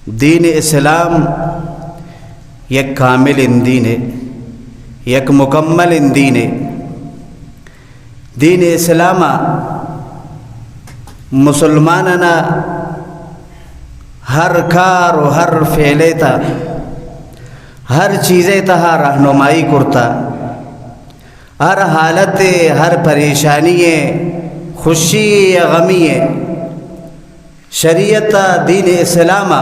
دین اسلام یک کامل دین ہے، یک مکمل دین ہے۔ دین اسلام مسلماننا ہر کار و ہر فعلے تا ہر چیزیں تہا رہنمائی کرتا، ہر حالت ہر پریشانی خوشی غمی شریعت دین اسلام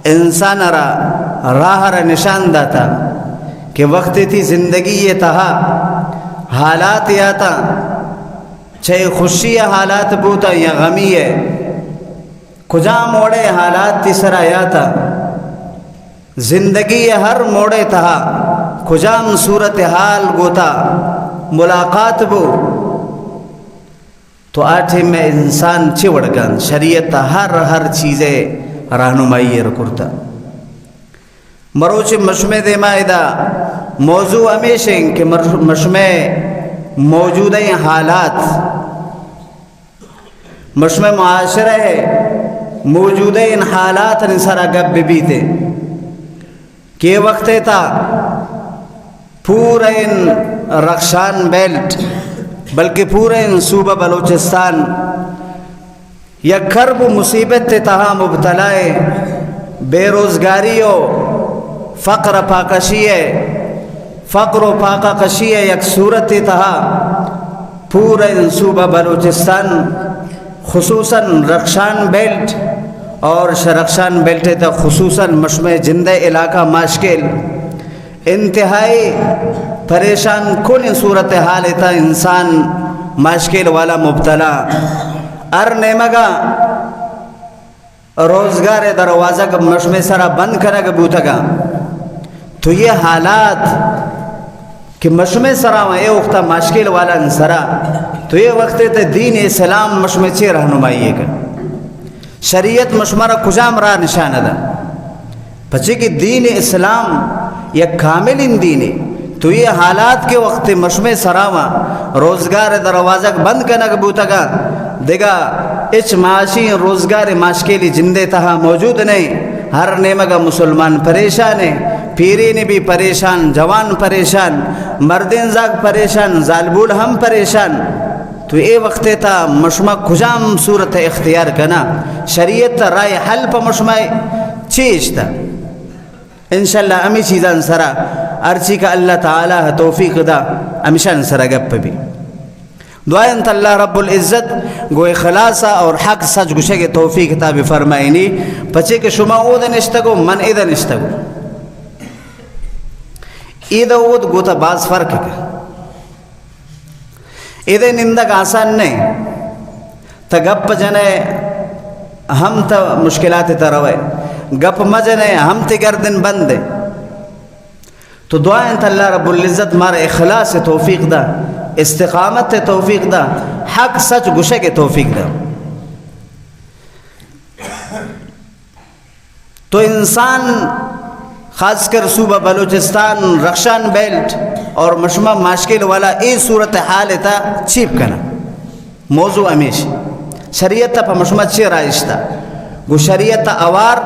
انسان را راہ را نشان داتا کہ وقت تھی زندگی یہ تہا حالات یاتا، چاہے خوشی حالات بوتا یا غمی ہے، کجا موڑے حالات تی سرا یاتا، زندگی ہر موڑے تہا کجام صورتحال گوتا ملاقات بو، تو آٹھے میں انسان چوڑگان شریعت ہر چیزیں رہنمائی رکھتا۔ مروچ مشمع دے مائدہ موضوع ہمیشہ کہ مشمع موجودہ حالات، مشمع معاشرہ ہے موجودہ ان حالات نسارا گب بیتے کہ وقت تا پورا ان رخشان بیلٹ بلکہ پورا ان صوبہ بلوچستان یا کرب مصیبت تہا مبتلا بے روزگاری و فقر پاکشی فقر و پاکا کشی یک صورت تہا پورا ان صوبہ بلوچستان خصوصاً رخشان بیلٹ اور شرخشان بیلٹ تا خصوصاً مشمع جندہ علاقہ ماشکل انتہائی پریشان کن صورتحال تا انسان ماشکل والا مبتلا ار نیمگا روزگار دروازہ کا مشمع سرا بند کرا گا بوتا گا، تو یہ حالات کہ مشمع سرا اے وقتا ماشکل والا انسرا، تو یہ وقت تا دین اسلام مشمع چی رہنمائی گا، شریعت مشمع کجام را نشان دا پچھے کہ دین اسلام یک کامل دین ہے، تو یہ حالات کے وقت مشمع سراما روزگار دروازہ بند کرنا بوتا گا دیگا اچ معاشی روزگار ماشکلی جندے تہا موجود نہیں، ہر نیمگا مسلمان پریشان ہے، پیرین بھی پریشان، جوان پریشان، مردین زاگ پریشان، زالبول ہم پریشان، تو اے وقت تا مشمع کجام صورت اختیار کنا شریعت رائے حل پا مشمع چیشتا انشاءاللہ امی چیزان سرا ارچی کا اللہ تعالی توفیق دا امیشان سرا گپ بھی دعائیں تا اللہ رب العزت گو اخلاصا اور حق سچ گوشے کے توفیق تا بھی فرمائنی پچے کہ شما اودن اشتگو من ایدن اشتگو اید اود گوتا باز فرق ہے ایدے نندگ آسان نہیں تا گپ جنے ہم تا مشکلات تا روئے گپ مجنے ہم تی گردن بندے، تو دعائیں تا اللہ رب العزت مارا اخلاص توفیق دا، استقامت توفیق دا، حق سچ گوشے کے توفیق دا۔ تو انسان خاص کر صوبہ بلوچستان رخشان بیلٹ اور مشمع ماشکل والا اے صورتحال تا چیپ کنا موضوع ہمیشہ شریعت تا پا مشمع چی رائشتا گو شریعت اوار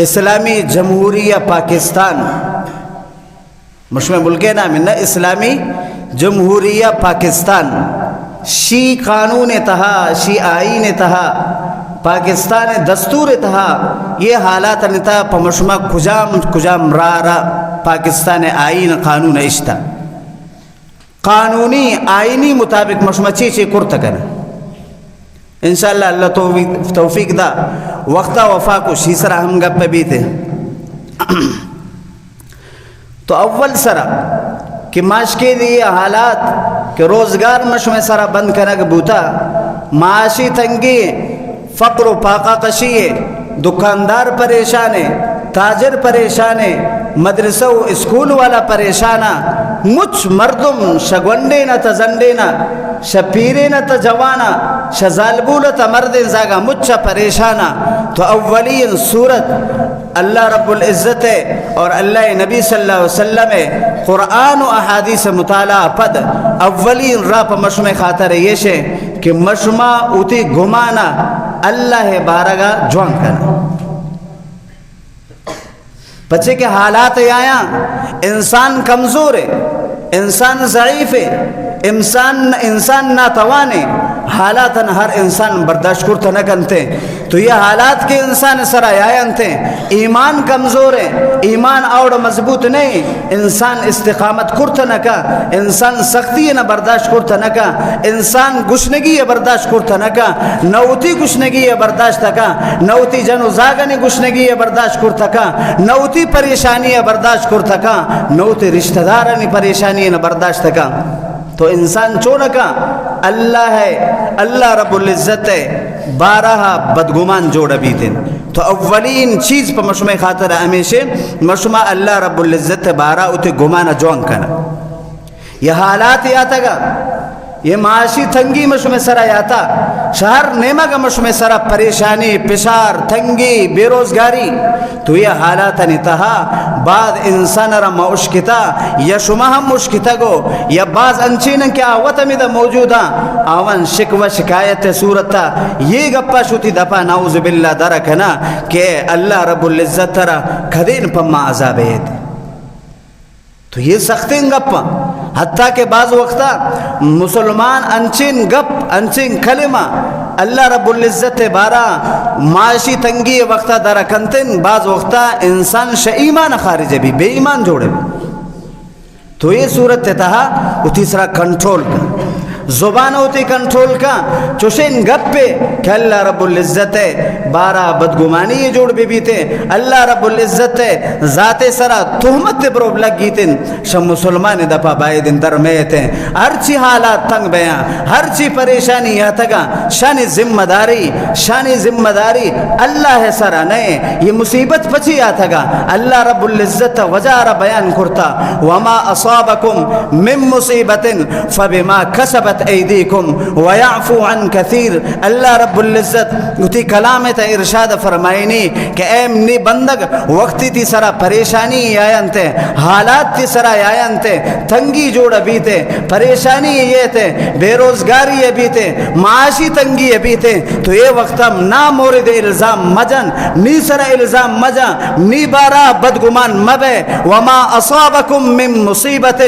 اسلامی جمہوریہ پاکستان مشمع ملکے نام ہے نا اسلامی جمہوریہ پاکستان شی قانون تہا شی آئین تہا پاکستان دستور تہا یہ حالات نتا پا مشمع کجام را پاکستان آئین قانون اشتا قانونی آئینی مطابق مشمع چی کرتا کنا انشاءاللہ اللہ توفیق دا وقتا وفا کو شیسرا ہم گپ بھی تھے تو اول سرا کہ معاشی دی حالات کہ روزگار مشمع سرا بند کرنا بوتا معاشی تنگی فقر و پاکا کشی دکاندار پریشان ہے، تاجر پریشان ہے، مدرسہ و اسکول والا پریشانا، مچ مردم شگونڈے نہ تزنڈے نہ شپیرے نہ تجوانا شزالبول مرد زاگا مچ پریشانا۔ تو اولین صورت اللہ رب العزت اور اللہ نبی صلی اللہ علیہ وسلم قرآن و احادیث مطالعہ پد اولین راپ مشمع خاطر یہ کہ مشمع اوتی گمانا اللہ بارگا جوان کرنا بچے کے حالات آیا انسان کمزور ہے، انسان ضعیف ہے، انسان ناتوان ہے، حالات ہر انسان برداشت کرتا نہ کنتے. تو یہ حالات کے انسان سر آیا انتے ایمان کمزور ہے، ایمان اور مضبوط نہیں، انسان استقامت کرتا نہ کا، انسان سختی نہ برداشت کرتا نہ کا، انسان گشنگی برداشت کرتا نہ کا، نوتی گشنگی برداشت کا، نوتی جنو زاگنی گشنگی برداشت کرتا کا، نوتی پریشانی برداشت کرتا کا، نوتی رشتہ دارانی پریشانی نہ برداشت کا. تو انسان چھوڑا کا اللہ ہے، اللہ رب العزت ہے، بارہا بدگمان جوڑا بیتن. تو اولین چیز پہ مشمع خاطر ہمیشہ مشمع اللہ رب العزت بارہ اتے گمانا جوان کنا. یہ حالات یاتا گا، یہ معاشی تنگی مشمع سرا یاتا، شہر نیمہ کا مشمع سرا پریشانی، پشار، تنگی، بے روزگاری. تو یہ حالات نتہا بعد انسان را مشکتا یا شما ہم مشکتا گو یا بعض انچینن کیا آوات امیدہ موجودا آوان شکوہ شکایت صورتا یہ گپا شوتی دپا نعوذ باللہ درکنا کہ اللہ رب العزت ترہ کھدین پما عذاب ہے. تو یہ سختین گپا، حتیٰ کہ بعض وقتا مسلمان انچین گپ انچین کلمہ اللہ رب العزت بارا معاشی تنگی وقتا درہ کنتن، بعض وقتا انسان ایمان خارج بھی بے ایمان جوڑے. تو یہ صورت تہا وہ تیسرا کنٹرول کا، زبان ہوتی کنٹرول کا، چوشین گپ پہ کہ اللہ رب العزت بارہ بدگمانی یہ جوڑ بھی بیتے، اللہ رب العزت ذات سرا تہمت بروب لگ گیتن. شم مسلمان دپا بائی دن درمیتے ہرچی حالات تنگ بیاں، ہرچی پریشانی یا تگا شان ذمہ داری اللہ ہے سرا نئے. یہ مصیبت پچی آتا گا اللہ رب العزت وجارہ بیان کرتا وما اصابکم من مصیبت فبما کسبت ایدیکم ویعفو عن کثیر. اللہ رب العزت اتی کلامت ارشاد فرمائنی کہ اے منی بندگ وقتی تی سرا پریشانی آیانتے، حالات تی سرا آیانتے، تنگی جوڑا بیتے، پریشانی یہ تے، بے روزگاری یہ بیتے، معاشی تنگی یہ بیتے. تو یہ وقتا نا مورد الزام مجن، نی سرا الزام مجن، نی بارا بدگمان مبے. وما اصابکم من مصیبت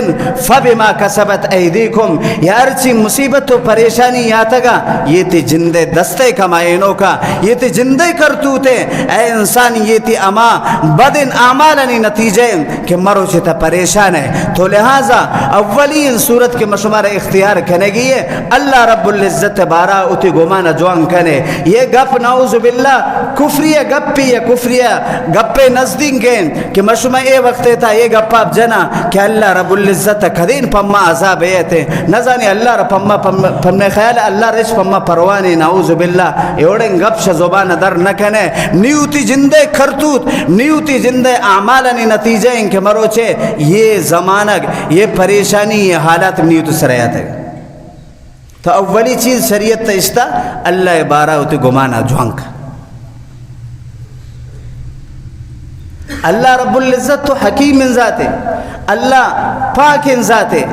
فبما کسبت ایدیکم. یا ارچی مصیبت تو پریشانی یاتا گا یہ تی جندے دستے کمائنوں کا، یہ تی جندے کرتوتے اے انسان، یہ تی اما بدن اعمالنی نتیجے کہ مرو چھتا پریشان ہے. تو لہذا اولین صورت کے مشمار اختیار کنے گی ہے اللہ رب العزت بارہ اتی گمانا جوان کنے. یہ گپ نعوذ باللہ کفریہ گپی یا کفریہ گپے نزدین گین کہ مشمع اے وقت تا یہ گپ آپ جنا کہ اللہ رب العزت کھدین پما عذاب ایتے نزانی اللہ رب پمنے خیال اللہ رش پما پروانی نعوذ باللہ ایوڑیں گپ شا زبان در نکنے. نیوتی جندے کرتوت، نیوتی جندے اعمالنی نتیجہ ان کے مروچے یہ زمانک، یہ پریشانی، یہ حالات نیوت سریات ہے. تو اولی چیز شریعت تشتا اللہ بارہ ہوتی گمانا جوانک. اللہ رب العزت تو حکیم ذات ہے، اللہ پاک ذات ہے،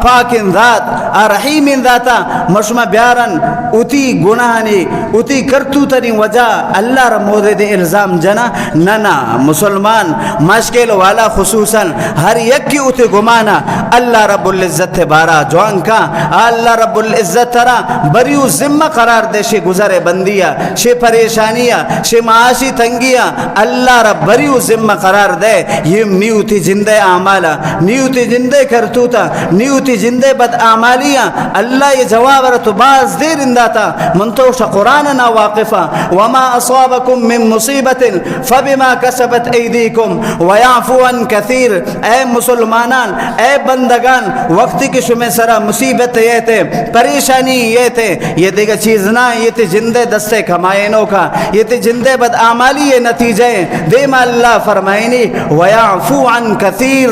پاک ذات رحیم ذاتا مشمع بیارن اتی گناہنی اتی کرتوتنی وجہ اللہ را مورد الزام جنا ننا. مسلمان مشکل والا خصوصاً ہر یک کی اتی گمانا اللہ رب العزت بارہ جوان کا. اللہ رب العزت ترا بریو ذمہ قرار دے شے گزر بندیا، شے پریشانیا، شے معاشی تنگیا اللہ رب بریو ذمہ قرار دے. یہ نیوتی جندے اعمالا، نیوتی جندے کرتوتا، نیوتی جندے بد اعمالیاں اللہ یہ جواب رتو باز دیر انداتا منتوش قرآن نا واقفا. وما اصابکم من مصیبت فبما کسبت ایدیکم ویعفو عن کثیر. اے مسلمانان، اے بندگان، وقتی کی شمع سرا مصیبت یہ تے، پریشانی یہ تے، یہ دیگا چیز نہ، یہ تے جندے دستے کمائنوں کا، یہ تے جندے بد اعمالی یہ نتیجے دیما اللہ فرمائنی ویعفو عن کثیر.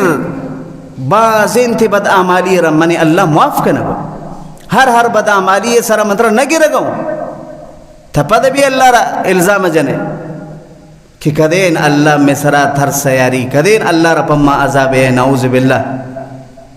بعضین تی بد اعمالی رمانی اللہ معاف کنگو، ہر بد اعمالی سرا منتر نگی رگو تپد بھی اللہ را الزام جنے کہ کدین اللہ میں سرا تھر سیاری، کدین اللہ را پما عذاب ہے نعوذ باللہ.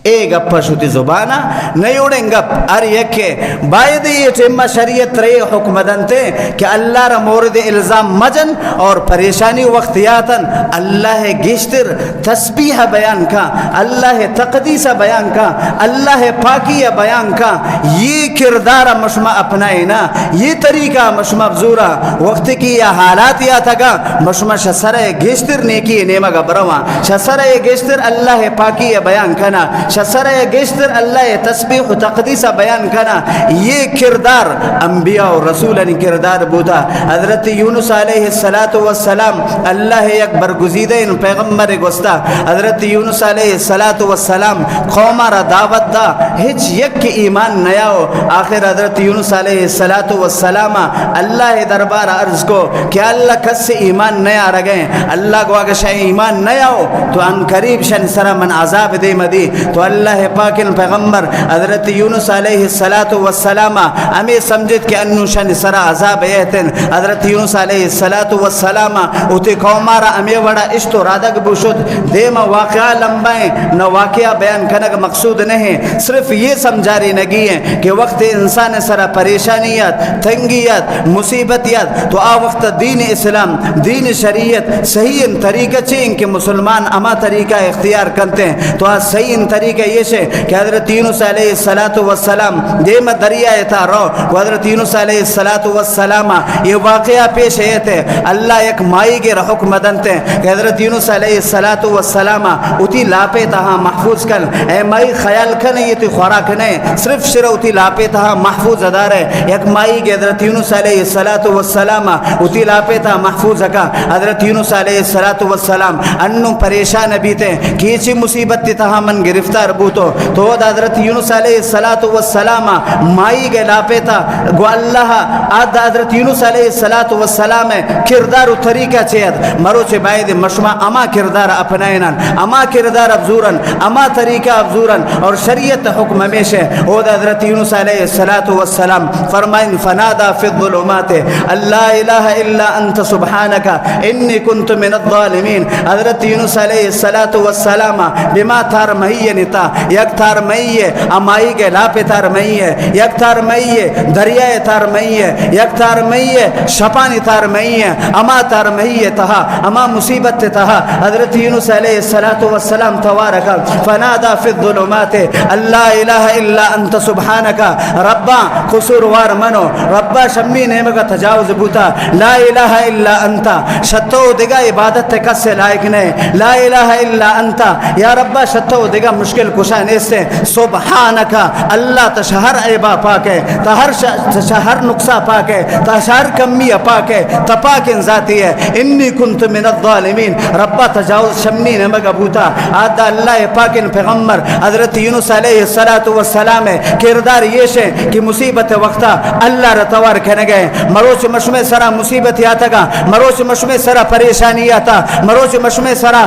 اے گپا شتی زبانا نہیں اڑیں گپ ار یکے باید یہ چمہ شریعت رہے حکم دنتے کہ اللہ را مورد الزام مجن اور پریشانی وقت یاتن اللہ گشتر تسبیح بیان کا، اللہ تقدیس بیان کا، اللہ پاکی بیان کا، یہ کردار مشمع اپنائینا، یہ طریقہ مشمع بزورا وقت کی یہ حالات یاتا گا مشمع شسر گشتر نیکی نیمہ گا بروا، شسر گشتر اللہ پاکی بیان کنا، شسر گشتر اللہ تسبیح و تقدیس بیان کنا، یہ کردار انبیاء و رسول کردار بوتا۔ حضرت یونس علیہ السلام اللہ یک برگزیدہ ان پیغمبر گستا، حضرت یونس علیہ السلام قوما را دعوت دا ہچ یک کی ایمان نیاو، آخر حضرت یونس علیہ السلام اللہ دربار عرض کو کہ اللہ کس سے ایمان نیا رگیں، اللہ کو اگر شاہ ایمان نیاو تو ان قریب شن سر من عذاب دے مدی، تو اللہ پاک پیغمبر حضرت یونس علیہ السلام ہمیں سمجھت کہ انو شن سر عذاب ایتن، حضرت یونس علیہ السلام اتی قومارا ہمیں وڑا اشتو رادک بوشد دیما واقعہ لمبائیں نہ واقعہ بیان کنگ مقصود نہیں، صرف یہ سمجھاری نگی ہے کہ وقت انسان سر پریشانیت تنگیت مصیبتیت تو آ وقت دین اسلام دین شریعت صحیح طریقہ چین کہ مسلمان اما طریقہ اختیار کرتے ہیں، تو آ صحیح طریقہ یہ ہے کہ حضرت یونس علیہ السلام دیما دریائے تا رو، حضرت یونس علیہ السلام یہ واقعہ پیش ہے تھے، اللہ ایک مائی کے حکم دنتے ہیں کہ حضرت یونس علیہ السلام اتی لاپے تہا محفوظ کن، اے مائی خیال کن یہ تی خوراک نہیں، صرف شرع اتی لاپے تہا محفوظ ادار ہے، ایک مائی کے حضرت یونس علیہ السلام اتی لاپے تہا محفوظ کا، حضرت یونس علیہ السلام انو پریشان بیتے کیچی مصیبت تہا من گرفتار بوتو، تو حضرت یونس علیہ السلام مائی کے لاپے تہا گو اللہ آدھ حضرت یونس علیہ السلام کردار و طریقہ چید مروچ باید مشمع اما کردار اپنائنان، اما کردار افزورن، اما طریقہ افزورن اور شریعت حکم ہمیشہ اور حضرت یونس علیہ السلام فرمائن فنادا فی الظلمات اللہ الہ الا انت سبحانک انی کنت من الظالمین، حضرت یونس علیہ السلام بما تھار مہی نتا یک تھار مہی ہے امائی کے لاپے تھار مہی ہے، یک تھار مہی ہے دریائے تھار مہی ہے، یک تھار مہی ہے شپانی تھار مہی ہے، اما تھار مہی ہے تہا اما مصیبت تہا حضرت یونس علیہ السلام توارکا فنادا فی الظلمات اللہ الہ الا انت سبحانک ربا قصوروار منو ربا شمی نعمت کا تجاوز بوتا لا الہ الا انت شتو دگا عبادت کس سے لائق نہیں، لا الہ الا انت یا ربا شتو دگا مشکل کشا نیسے سبحانک اللہ تشہر عیبہ پاک ہے، تشہر نقصہ پاک ہے، تشہر کمی پاک ہے، تپاک ذاتی ہے، انی کنت من الظالمین ربا تجاوز شمی نعمت کا بوتا آدھا اللہ پاک پیغمبر حضرت یونس علیہ السلام کردار یہ ہے کہ مصیبت وقتا اللہ رتوار کہنے گئے مروچ مشمع سرا مصیبت یاتا گا، مروچ مشمع سرا پریشانی آتا، مروچ مشمع سرا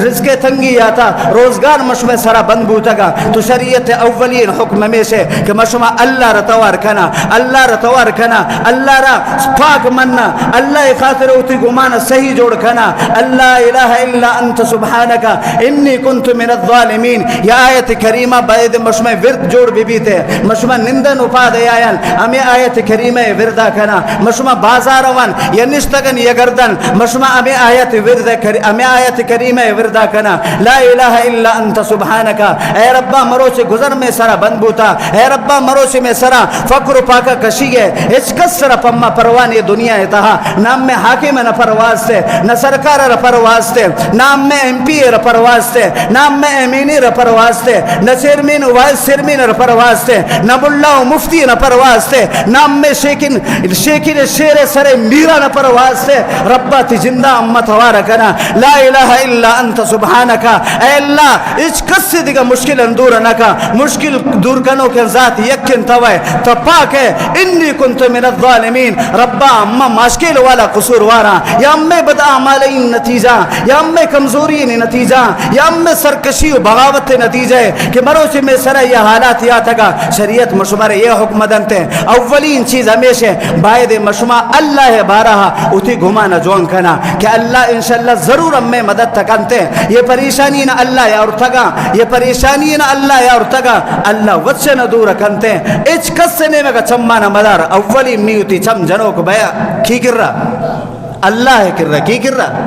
رزق تنگی آتا، روزگار مشمع سرا بند بوتا گا، تو شریعت اولین حکم میں سے کہ مشمع اللہ رتوار کنا، اللہ رتوار کنا، اللہ را پاک مننا، اللہ خاطر ہوتی گمان صحیح جوڑ کنا، اللہ الہ الا انت سبحانک انی کنت من الظالمین، یہ آیت کریمہ باید مشمع ورد جوڑ بھی تھے، مشمع نندن اپا دے آیان ہمیں آیت کریمہ وردہ کنا، مشمع بازار وان یا نشتگن یا گردن مشمع ہمیں آیت کریمہ وردہ کنا، لا الہ الا انت سبحانک، اے ربا مروچ گزر میں سرا بند بوتا، اے ربا مروچ میں سرا فقر پاکا کشی ہے، اس کس سرا پما پروان یہ دنیا ہے تہا، نام میں حاکم نہ پرواز تے، نہ سرکار ر پرواز تے، نام میں ایم پی ر پرواز تے، نام میں امینی ر پرواز تے، نہ چیئرمین وائس چیئرمین ر پرواز تے، نہ ملا و مفتی نہ پرواز تے، نام میں شیخین شیر سر میرا نہ پرواز تے، ربا تی زندہ امت ہوارا کنا، لا الہ الا انت سبحانک، اے اللہ اس کس سے دیگا مشکل اندور نکا، مشکل دور کنو کے ذات یکن توائے تپاک ہے، انی کنت من الظالمین، ربا اما مشکل والا قصور وارا، یا امی بد اعمالین نتیجہ، یا امی کمزورین نتیجہ، یا امی سرکشی و بغاوت نتیجہ ہے کہ مروچ میں سرا یہ حالات یا تگا شریعت مشمار یہ حکم دنتے ہیں، اولین چیز ہمیشہ باید مشمع اللہ ہے بارہا اتی گھمانا جوان کنا کہ اللہ انشاءاللہ ضرور ہمیں مدد تکنتے ہیں، یہ پریشانی نہ اللہ یا ارتگا، یہ پریشانی نا اللہ یا ارتگا اللہ وچے نا دور کنتے اچ کس سے نیمگا چمانا مدار اولی میوتی چم جنو کو بیا کی کر رہا اللہ ہے کر رہا کی کر رہا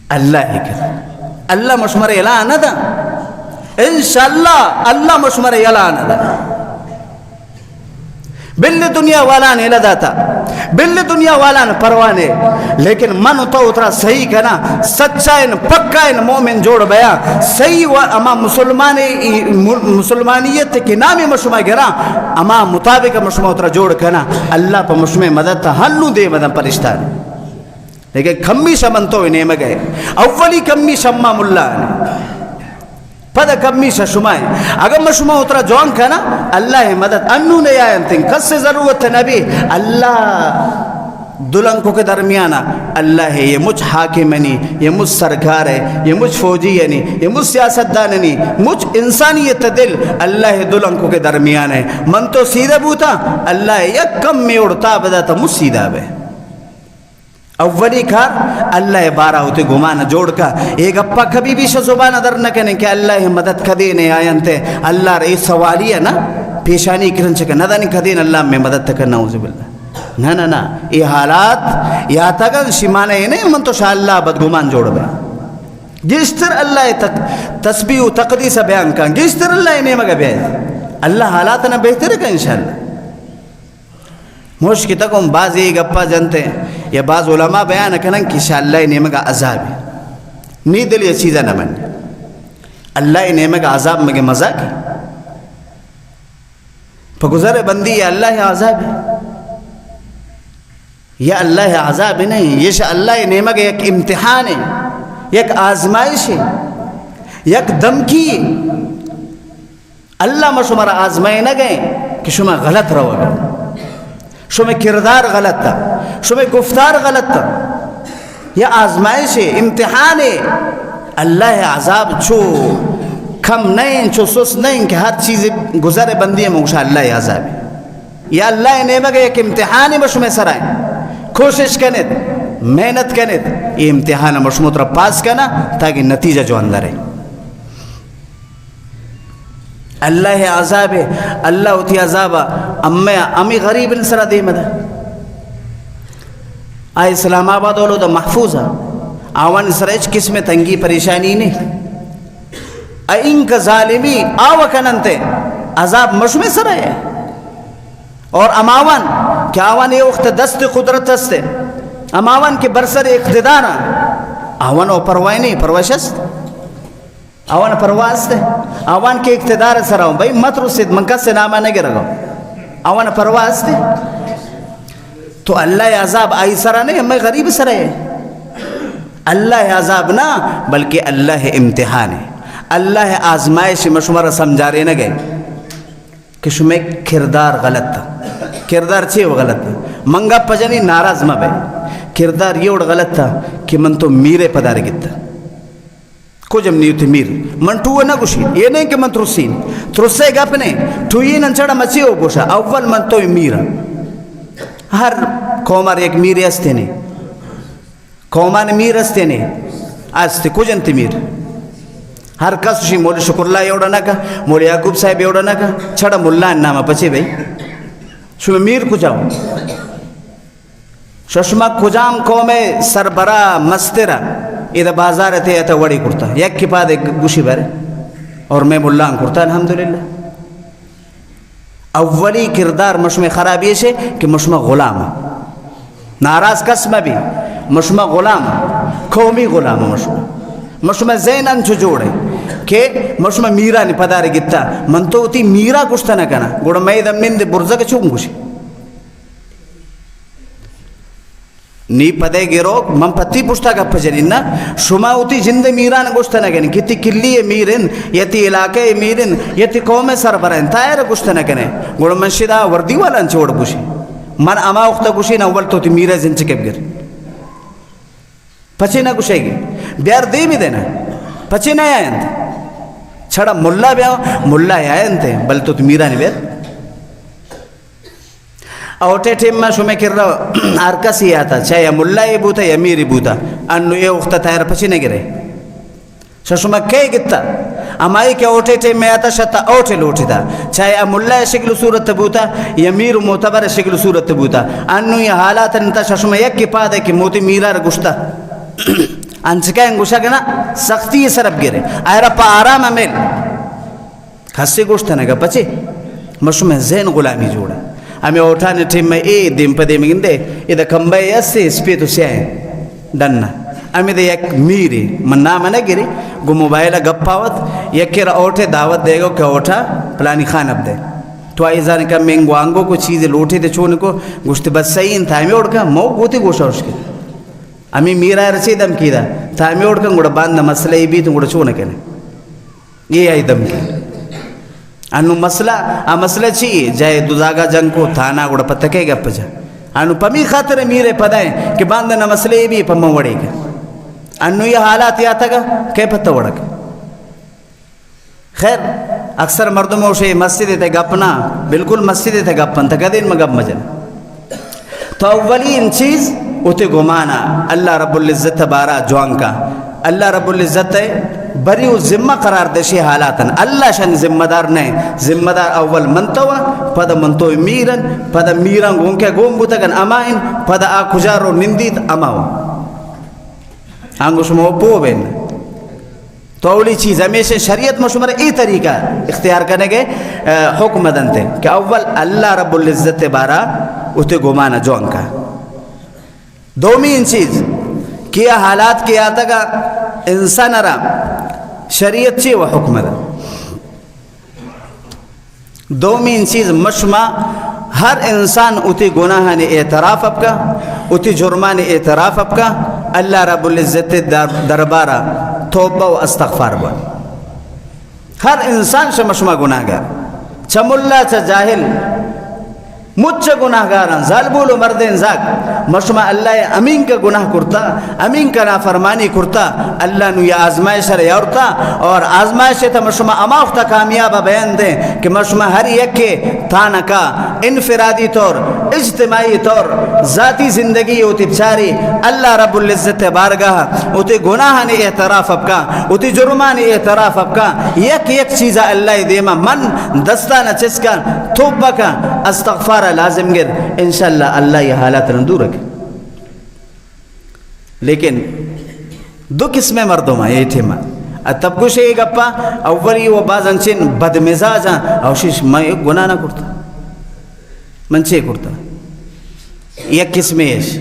اللہ ہے کر رہا اللہ مشمر اعلان دا انشاءاللہ اللہ مشمر اعلان دا بل دنیا والا نے لدا تھا بل دنیا والا نے پروانے لیکن من تو اترا صحیح کنا سچا ان پکا ان مومن جوڑ بیا صحیح و اما مسلمانیت کے نامی مشمع گرا اما مطابق مشمع اترا جوڑ کنا اللہ پا مشمع مدد تا ہنو دے مدن پرشتان لیکن کمی شمن تو انہیں مگئے اولی کمی شمع ملا پدا کمی شمائے اگر مشمع اترا جوان کنا اللہ مدد انو نے آئین تن کس سے ضرورت نبی اللہ دلنکوں کے درمیانہ اللہ ہے یہ مجھ حاکمنی یہ مجھ سرکار ہے یہ مجھ فوجی ہے یہ مجھ سیاستداننی مجھ انسانیت دل اللہ دلنکوں کے درمیان ہے من تو سیدھا بوتا اللہ یک کم میں اڑتا بدا تا مجھ سیدھا بے اولی کار اللہ بارہ ہوتے گمانا جوڑ کا ایک اپا کبھی بھی زبان در نہ کہنے کہ اللہ مدد کدینے آئین تے اللہ رئی سوالی ہے نا پیشانی کرن چکے ندانی کدین اللہ میں مدد تکر نعوذ باللہ نا یہ حالات یا تکن شمانے نہیں من تو شاء اللہ بدگمان جوڑ بے جشتر اللہ تسبیح و تقدیس بیان کا جشتر اللہ انہیں مگا بیان اللہ حالات نا بہتر ہے کہ انشاءاللہ مشکی تک ہم بعض ایک اپا جنتے ہیں یا بعض علماء بیان کنن کہ انشاءاللہ نعمت کا عذاب ہے نہیں دل یہ چیزیں نہ بننے اللہ نعمت کا عذاب مگے مزاق ہے پگزر بندی یا اللہ عذاب ہے یا اللہ عذاب ہے نہیں یہ اللہ نعمت کا ایک امتحان ہے ایک آزمائش ہے ایک دمکی ہے اللہ میں شمارا آزمائے نہ گئے کہ شما غلط رہو گا شما کردار غلط تھا شما گفتار غلط تھا یہ آزمائش ہے امتحان ہے اللہ عذاب چھو کم نہیں چھو سس نہیں کہ ہر چیز گزر بندی ہے مگشا اللہ عذاب ہے یا اللہ نعمت ایک امتحان ہے مشمع سرائیں کوشش کنید محنت کنید یہ امتحان مشمع ترہ پاس کنا تاکہ نتیجہ جو اندر ہے اللہ عذاب ہے اللہ ہوتی عذاب امی غریب انسرا دے مدہ آئے اسلام آباد اولو دا محفوظ ہے آوان سرچ کس میں تنگی پریشانی نہیں این کا ظالمی آوہ کننتے عذاب مشمع سر ہے اور اماوان کہ آوان یہ وقت دست قدرت ہستے اماوان کے برسر اقتدار آوان او پروائی نہیں پرواشست آوان پرواز دے آوان کے اقتدار سر آؤں بھائی مت رسید منکس سے نامہ نگے رگو آوان پرواز دے تو اللہ عذاب آئی سرا نہیں ہمیں غریب سرا ہے اللہ عذاب نہ بلکہ اللہ امتحان ہے اللہ آزمائش مشمار سمجھا رہے نہ گئے کہ شمیں کردار غلط تھا کردار چھے وہ غلط تھا منگا پجنی ناراض مبے کردار یہ اڑ غلط تھا کہ من تو میرے پدار گتا کو جب نہیں ہوتی میر من تو نہ گوشین یہ نہیں کہ من ترسین ترسے گا پنے تو یہ ننچڑا مچی ہو گوشا اول من تو میرا ہر قومار ایک میر استے نے قومان میر استے نے آستے کو جنتی میر ہر کس شی مولی شکر اللہ یوڑا نکا مولی یعقوب صاحب یوڑا نکا چھڑا ملہ نامہ پچے بھئی شما میر کو جاؤ ششما کجام قوم سربراہ مسترہ ادھا بازار تے ایتا وڑی کرتا یک کی پا دے گوشی بارے اور میں ملان کرتا الحمدللہ اولی کردار مشمع خرابی ہے کہ مشمع غلام ناراض قسم بھی مشمع غلام قومی غلام مشمع زینن چھو جوڑے کہ مشمع میرا نہیں پدار گتا من تو تی میرا کشتا نہ کنا گوڑا میں دم نند برزا کے چھوکن گوشی نی پدے گیرو من پتی پشتا گپ جنین نا شما ہوتی جند میران گوشتا نہ کنے کتی کلی میرن یتی علاقے میرن یتی قوم سربرین تائر گوشتا نہ کنے گوڑا من شدہ وردی والا چھوڑ گوشی من اما اختا گوشی نا اول تو تی میرا زن چکب گر پچے نہ گوشے گی بیار دے بھی دینا پچے نہ آئین تھے چھڑا ملہ بیاؤ ملہ آئین تھے بل تو تی میرا نہیں بیار اوٹے ٹیم میں شو میں کر رہا ہر کسی آتا چاہے یا ملہ یہ بوتا یا میری بوتا انو یہ اختا تائر پچی نہ گرے ششما کئی گتا امائی کے اوٹے ٹے میں آتا شتا اوٹے لوٹی دا چاہے امولہ شکل صورت تبوتا یا میر معتبر شکل صورت تبوتا انو یہ حالات انتا ششما یک کی پا دے کہ موتی میرا رگشتا انچکائیں گوشا گنا سختی سرب گرے آئرہ پا آرام امیل خسی گوشتا نگا پچے مشما زین غلامی جوڑا ہمیں اوٹھانے ٹیم میں اے دیم پا دیم گندے ادھا کمبائی ایسے سپیتو سیائیں ڈننا ہمیں دے یک میری من نام نہ گری گو موبائلہ گپاوت یک کر اوٹھے دعوت دے گا کہ اوٹھا پلانی خان اب دے تو آئی زانے کا مینگو آنگو کو چیزیں لوٹے دے چھونے کو گوشتے بس صحیح ان تھا ہمیں اوڑ کا مو گوتی گوشا اس کے ہمیں میرا رسی دم کی دا تھا ہمیں اوڑ کا گوڑا باندھا مسئلہ ہی بھی تو گوڑا چھونے کے یہ آئی دم کی انو مسئلہ چی جائے دوزاگا جنگ کو تھانا گوڑا پتہ کے گا پجا انو پمی خاطر میرے پدائیں کہ باندھا مسئلہ ہی بھی پمہ وڑے گا انو یہ حالات یا تھا گا کہ پتہ وڑا گا خیر اکثر مردموں سے مسجد تے گپنا بالکل مسجد تے گپن تا کدین میں گپ مجن تو اولین چیز اتے گمانا اللہ رب العزت بارا جوان کا اللہ رب العزت بری و ذمہ قرار دشی حالاتن اللہ شن ذمہ دار نہیں ذمہ دار اول منتوا پدا منتو میرن پدا میرن گون کے گون بوتگن امائن پدا آکھجارو نندیت اماو آنگو شما پو بین تو اولی چیز ہمیشہ شریعت مشمر ای طریقہ اختیار کرنے گے حکم دنتے کہ اول اللہ رب العزت بارا اتے گمانا جوان کا دومین چیز کیا حالات کیا آتا گا انسان را شریعت چی و حکم دا دومین چیز مشما ہر انسان اتی گناہ نے اعتراف اب کا اتی جرمان اعتراف اب کا اللہ رب العزت دربارہ توبہ و استغفار با ہر انسان سے مشما گناہ گار چم اللہ چا جاہل مجھ گناہ گاران ظالبول و مردین زاک مشما اللہ امین کا گناہ کرتا امین کا نافرمانی کرتا اللہ نو یا آزمائش رہے یورتا اور آزمائش تا مشما امافتا کامیابہ بیان دیں کہ مشما ہر یک کے تانکا انفرادی طور اجتماعی طور ذاتی زندگی ہوتی بچاری اللہ رب العزت بارگاہ ہوتی گناہ نے اعتراف اب کا ہوتی جرمان اعتراف اب کا یک چیزہ اللہ دیما من دستانہ چسکا توبہ کا استغفار لازم گر انشاءاللہ اللہ یہ حالات رندو رکھے لیکن دو قسمیں مردوں میں یہ تھیما تب کچھ ایک اپا اولی و بعض انچین بد مزاجاں اوشیش میں ایک گناہ نہ کرتا من چھے کرتا یک قسمیں ایش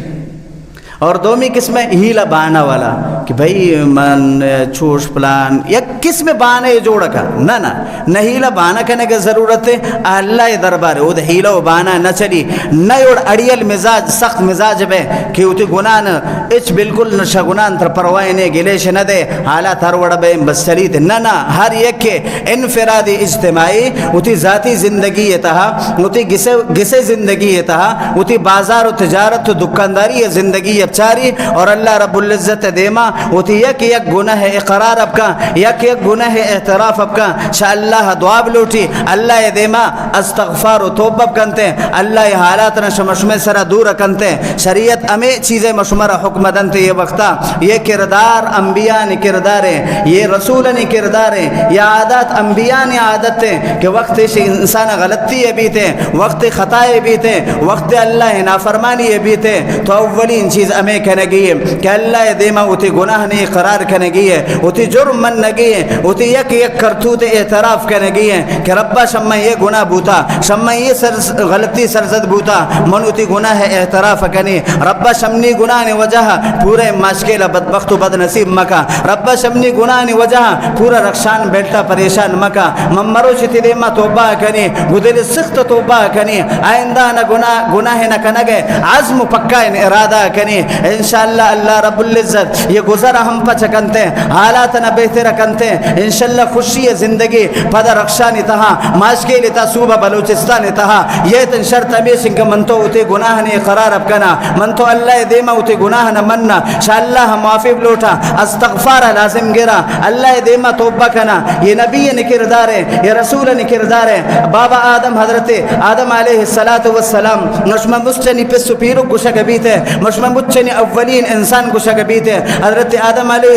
اور دومی قسمیں ہیلا بانا والا کہ بھئی من چھوش پلان یک قسم بانے جوڑا کا نہ ہیلا بانا کرنے کی ضرورت ہے اللہ دربار ہے وہ دا ہیلا و بانا نہ چلی نہ یوڑ اڑیل مزاج سخت مزاج بے کہ اتی گناہ اچ بالکل نشا گناہ تر پروائنے گلیش نہ دے حالات ہر وڑا بے بس چلی تھے نہ ہر یک کے انفرادی اجتماعی اتی ذاتی زندگی تہا اتی گسے زندگی تہا اتی بازار و تجارت و دکانداری زندگی چاری اور اللہ رب العزت دیما ہوتی یک گناہ اقرار اب کا یک گناہ اعتراف اب کا شاء اللہ دعا بلوٹی اللہ دیما استغفار و توبہ کنتے اللہ یہ حالات مشمع سرا دور کنتے شریعت ہمیں چیزیں مشمرہ حکم دنتے یہ وقتا یہ کردار انبیاء نے کردار ہے یہ رسول نے کردار ہے یہ عادت انبیاء نے عادت ہے کہ وقت سے انسان غلطی بھی تھے وقت خطائے بھی تھے وقت اللہ نافرمانی بھی تھے تو اولین چیز ہمیں کہنے گئی ہے کہ اللہ دیما اتی گناہ نے قرار کہنے گئی ہے اتی جرم من نگئی ہے اتی یک کرتوت اعتراف کہنے گئی ہے کہ ربا شمع یہ گناہ بوتا شمع یہ غلطی سرزد بوتا من اتی گناہ اعتراف کنی ربا شمنی گناہ نے وجہ پورے مشکل بدبخت و بد نصیب مکا ربا شمنی گناہ نے وجہ پورا رخشان بیٹھتا پریشان مکا ممرو چتی دیما توبہ کنی گدل سخت توبہ کنی آئندہ نہ گناہ نہ کنگے عزم پکا ان ارادہ کنی انشاءاللہ اللہ رب العزت یہ گزر ہم پچ کنتے حالات نہ بہتر کنتے انشاءاللہ خوشی زندگی پدا رخشانی تہا ماشکیل تا صوبہ بلوچستان تہا یہ تن شرط ہمیشن کہ من تو اتے گناہ نے قرار اب کنا من تو اللہ دیما اتے گناہ نہ مننا انشاءاللہ معافی بلوٹا استغفار لازم گرا اللہ دیما توبہ کنا یہ نبی نے کردار ہے یہ رسول نے کردار ہے بابا آدم حضرت آدم علیہ السلام نشمہ مسچنی پس سپیرو گشک بیتے مشمہ مچنی اولین انسان کو شک بیتے حضرت حضرت آدم علیہ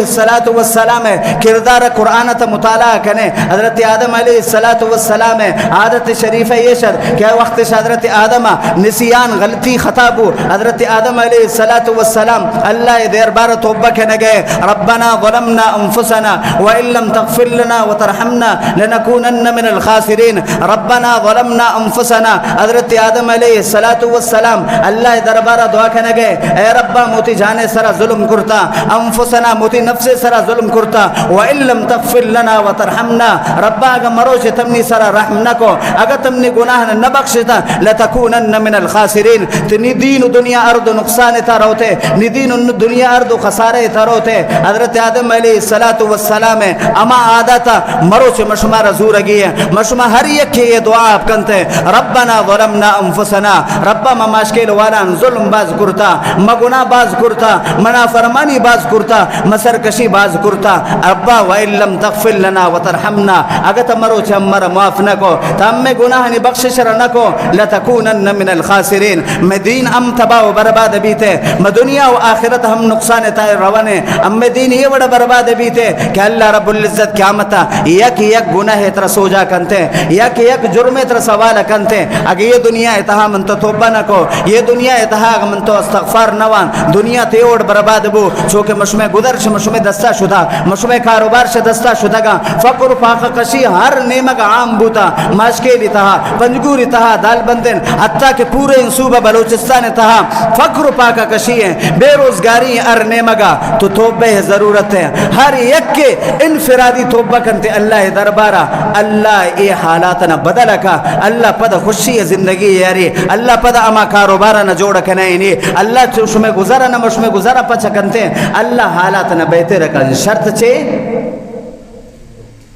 السلام کردار قرآن تا مطالعہ کنے حضرت آدم علیہ السلام عادت شریف یشر کہ وقت حضرت آدم نسیان غلطی خطا بو حضرت آدم علیہ السلام اللہ دیر بار توبہ کنے گئے ربنا ظلمنا انفسنا وإن لم تغفر لنا وترحمنا لنكونن من الخاسرین ربنا ظلمنا انفسنا حضرت آدم علیہ السلام اللہ دربارہ دعا کنے گئے اے ربا موتی جانے سرا ظلم کرتا انفسنا موتی نفس سرا ظلم کرتا وإن لم تغفر لنا وترحمنا ربا اگر مروش تمنی سرا رحم نکو اگر تمنی گناہ نہ بخشتا لتکونن من الخاسرین تنی دین و دنیا ارد و نقصان تا روتے نی دین و دنیا ارد و خسارے تا روتے حضرت آدم علیہ السلام اما عادتا مروش مشما رزور گئی مشما ہر یک یہ دعا آپ کنتے ربنا ظلمنا انفسنا ربا مماشکل والان ظلم باز کرتا مگنا باز کرتا منا فرمانی باز کرتا مسرکشی باز کرتا ربا وإن لم تغفر لنا وترحمنا اگر تمرو چمر معاف نکو تم میں گناہ نی بخشش نکو لتکونن من الخاسرین میں دین ام تباہ و برباد بیتے میں دنیا و آخرت ہم نقصان تائر روانے ام میں دین یہ بڑا برباد بیتے کہ اللہ رب العزت قیامتا یک گناہ تر سوجا کنتے یک جرم تر سوال کنتے اگر یہ دنیا اتہا من تو توبہ نکو یہ دنیا اتہا من تو استغفار نوان دنیا تیوڑ برباد بو چونکہ مشمع گدر سے مشمع دستہ شدہ مشمع کاروبار سے دستہ شدہ گا فقر پاک کشی ہر نیمک عام بوتا ماشکیل اتہا پنجگور اتہا دال بندن حتیٰ کہ پورے صوبہ بلوچستان اتہا فقر پاک کشی ہے بے روزگاری ہر نیمگا تو توبہ ضرورت ہے ہر یک کے انفرادی توبہ کنتے اللہ دربارہ اللہ یہ حالاتنا بدلکا اللہ پدا خوشی زندگی یاری اللہ پدا اما کاروبارا نہ جوڑ کنائنی اللہ چوشمے گزارا نہ مشمے گزارا پچھا کنتے اللہ حالاتنا بہتے رکھا شرط چھے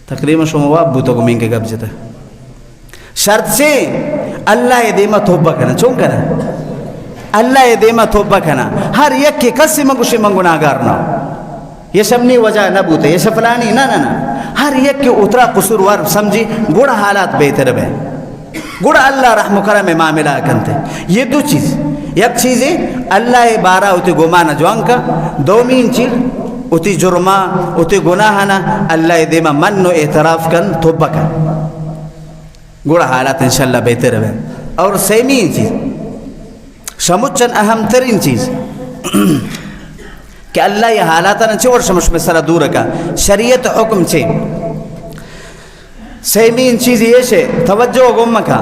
تقریبا شمواب بوتا گمین کے گب جتا شرط چھے اللہ یہ دیما توبہ کنا چون کنا اللہ یہ دیما توبہ کنا ہر یک کی کسی منگوشی منگناگار نہ یہ شبنی وجہ نہ بوتے یہ شفلانی نہ ہر یک کی اترا قصوروار سمجھی گوڑا حالات بہتر بے گوڑا اللہ رحم و کرم معاملہ کنتے یہ دو چیز یک چیز ہے اللہ بارہ اتی گمانا جوان کا دومین چیز اتی جرمہ اتی گناہنا اللہ دیما من و اعتراف کن توبہ کن گوڑا حالات انشاءاللہ بہتر بے اور سیمین چیز شمچن اہم ترین چیز کہ اللہ یہ حالاتانا چور شمش میں سرا دور کا شریعت حکم چھے سیمین چیز یہ چھے توجہ گم کا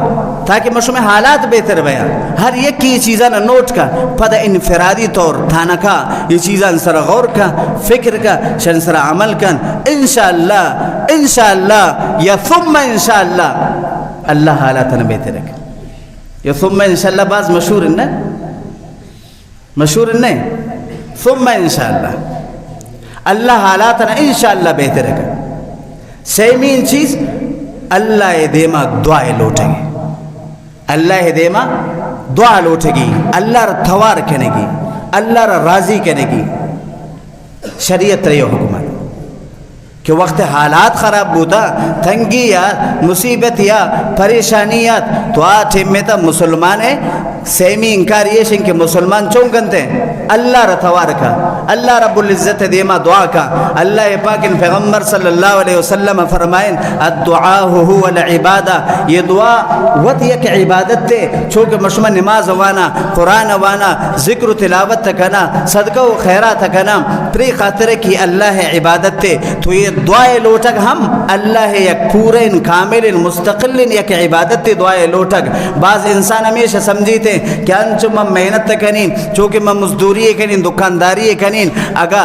تاکہ مشمع حالات بہتر بیا ہر یک کی یہ چیزانا نوٹ کا پدا انفرادی طور تھانا کا یہ چیزان سرا غور کا فکر کا شن سرا عمل کن انشاءاللہ یا ثم انشاءاللہ اللہ حالاتانا بہتر کا یا ثم انشاءاللہ بعض مشہور انہیں ثم انشاءاللہ اللہ حالاتنا انشاءاللہ بہتر ہے سیمین چیز اللہ دیما دعائے لوٹے گی اللہ دیما دعا لوٹے گی اللہ را توار کنے گی اللہ را راضی کنے گی شریعت رہی حکم ہے کہ وقت حالات خراب بوتا تنگی یا مصیبت یا پریشانیات تو آٹھ ہمیتا مسلمان ہے سیمی انکار یہ شن کہ مسلمان چون کنتے ہیں اللہ رتوار کا اللہ رب العزت دیما دعا کا اللہ پاک پیغمبر صلی اللہ علیہ وسلم فرمائیں الدعا هو العبادہ یہ دعا وقت یک عبادت تے چونکہ مشمع نماز وانا قرآن وانا ذکر و تلاوت تکنا صدقہ و خیرات تکنا پری خاطر کی اللہ عبادت تے تو یہ دعائے لوٹک ہم اللہ یک پورے کامل مستقل یک عبادت تے دعائے لوٹک بعض انسان ہمیشہ سمجھیتے کہ انچو میں محنت کنین چونکہ میں مزدوری کنین دکانداری کنین اگا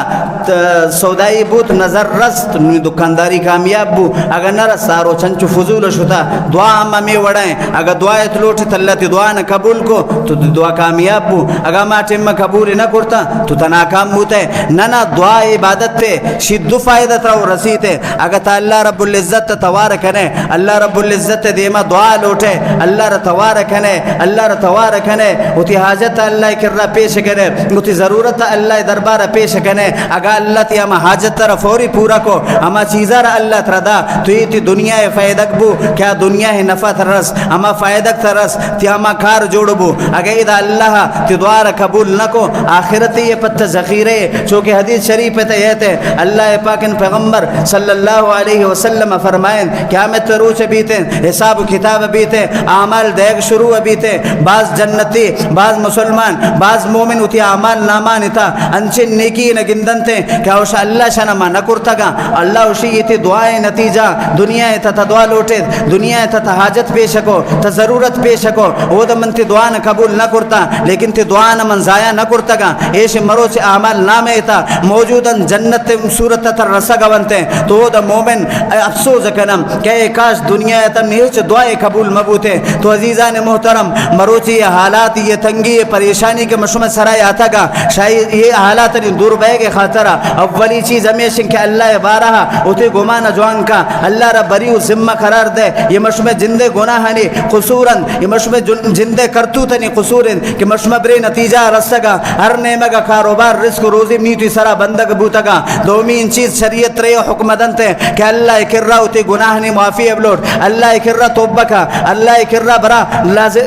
سودائی بوت نظر رست دکانداری کامیاب بو اگا نرس سارو چنچو فضول شتا دعا ہم میں وڑائیں اگا دعائے تلوٹی تلتی دعا نہ قبول کو تو دعا کامیاب بو اگا ما ٹیم میں قبول نہ کرتا تو تناکام بوتے ننا دعا عبادت تے شدو فائدہ تراؤ رسیتے اگا تا اللہ رب العزت توار کنے اللہ رب العزت دیما دعا لوٹے اللہ را توار کنے اللہ را توار کنے اتی حاجت اللہ کرا پیش کرے اتی ضرورت اللہ دربار پیش کنے اگا اللہ تی اما حاجت تر فوری پورا کو اما چیزا را اللہ تردا تو یہ تی دنیا فائدک بو کیا دنیا نفع ترس اما فائدک ترس تی اما کار جوڑ بو اگا اذا اللہ تی دعا قبول نکو آخرت یہ پتہ ذخیرے چونکہ حدیث شریف پہ تیہتے اللہ پاک پیغمبر صلی اللہ علیہ وسلم فرمائیں قیامت روچ بیتے حساب کتاب بیتے اعمال دیکھ شروع بیتے بعض جنتی بعض مسلمان بعض مومن اتی اعمال نامان تا انچن نیکی نگندن تے کہ اوش اللہ شنما نکرتا گا اللہ اوشی یہ تی دعائیں نتیجہ دنیا تا دعا لوٹے دنیا تا حاجت پیشکو تا ضرورت پیشکو وہ دا من تی دعا قبول نہ کرتا لیکن تی دعا من ضائع نہ کرتا گا ایش مروچ اعمال نامے تا موجودا جنت صورت تا رسگا بنتے تو وہ دا مومن افسوس کنم کہ کاش دنیا تا نیچ دعائیں قبول مبوتے تو عزیزان محترم مروچی یہ حالات یہ تنگی یہ پریشانی کے مشمع سرائے آتا گا شاید یہ حالات دور بے کے خاطرہ اولی چیز ہمیشن کہ اللہ بارہا اتے گمان جوان کا اللہ رب بریو ذمہ قرار دے یہ مشمع جندے گناہنی قصوراً یہ مشمع جندے کرتوتنی قصوراً کہ مشمع بری نتیجہ رسگا ہر نعمہ کاروبار رزق روزی میتی سرا بندگ بوتگا دومین چیز شریعت رہے حکم دنتے کہ اللہ اکرہ اتے گناہنی معافی ابلوٹ اللہ اکرہ توبہ کا اللہ اکرہ برا